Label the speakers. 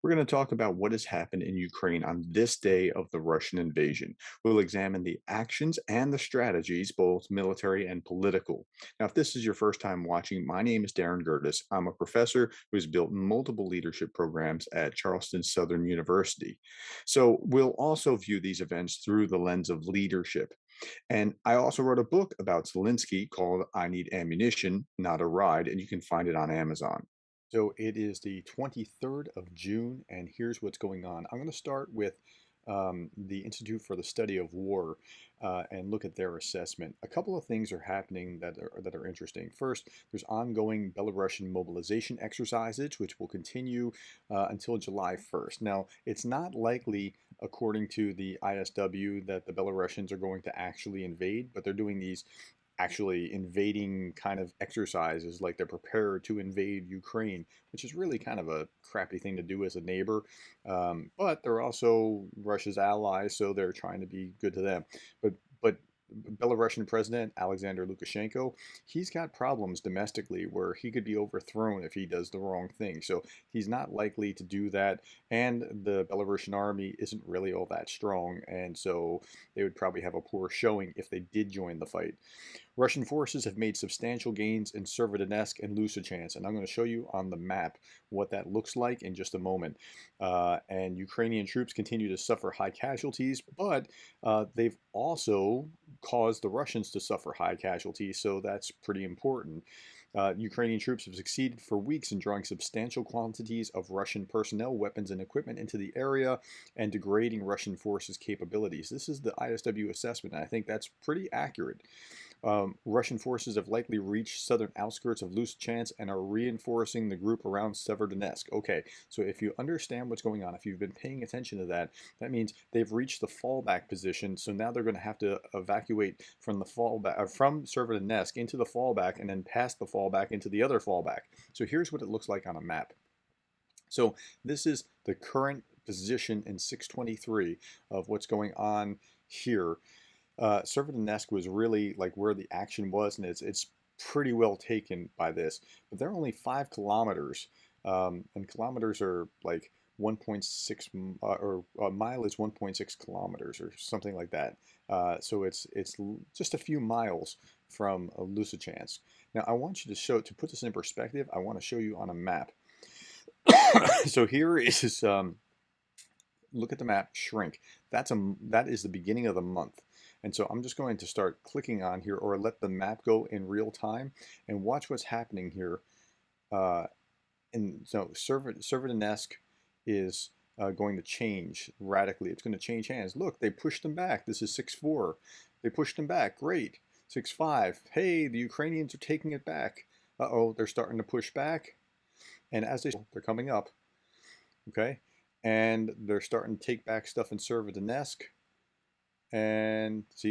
Speaker 1: We're going to talk about what has happened in Ukraine on this day of the Russian invasion. We'll examine the actions and the strategies, both military and political. Now, if this is your first time watching, my name is Darren Gertis. I'm a professor who's built multiple leadership programs at Charleston Southern University. So we'll also view these events through the lens of leadership. And I also wrote a book about Zelensky called I Need Ammunition, Not a Ride, and you can find it on Amazon. So it is the 23rd of June, and here's what's going on. I'm going to start with the Institute for the Study of War and look at their assessment. A couple of things are happening that are interesting. First, there's ongoing Belarusian mobilization exercises, which will continue until July 1st. Now, it's not likely, according to the ISW, that the Belarusians are going to actually invade, but they're doing these actually invading kind of exercises, like they're prepared to invade Ukraine, which is really kind of a crappy thing to do as a neighbor. But they're also Russia's allies, so they're trying to be good to them. But Belarusian President Alexander Lukashenko, he's got problems domestically where he could be overthrown if he does the wrong thing. So he's not likely to do that. And the Belarusian army isn't really all that strong. And so they would probably have a poor showing if they did join the fight. Russian forces have made substantial gains in Severodonetsk and Lysychansk, and I'm going to show you on the map what that looks like in just a moment. And Ukrainian troops continue to suffer high casualties, but they've also caused the Russians to suffer high casualties, so that's pretty important. Ukrainian troops have succeeded for weeks in drawing substantial quantities of Russian personnel, weapons, and equipment into the area and degrading Russian forces' capabilities. This is the ISW assessment, and I think that's pretty accurate. Russian forces have likely reached southern outskirts of Lysychansk and are reinforcing the group around Severodonetsk. Okay, so if you understand what's going on, if you've been paying attention to that, that means they've reached the fallback position. So now they're going to have to evacuate from the fallback, from Severodonetsk into the fallback, and then past the fallback into the other fallback. So here's what it looks like on a map. So this is the current position in 623 of what's going on here. Severodonetsk was really like where the action was, and it's pretty well taken by this. But they're only 5 kilometers, and kilometers are like 1.6 or a mile is 1.6 kilometers or something like that. So it's just a few miles from Lysychansk. Now I want you to put this in perspective. I want to show you on a map. So here is look at the map, shrink. That is the beginning of the month. And so I'm just going to start clicking on here, or let the map go in real time and watch what's happening here. And so Severodonetsk is going to change radically. It's going to change hands. Look, they pushed them back. This is 6-4. They pushed them back. Great. 6-5. Hey, the Ukrainians are taking it back. Uh-oh, they're starting to push back. And as they're coming up, okay, and they're starting to take back stuff in Severodonetsk. And see,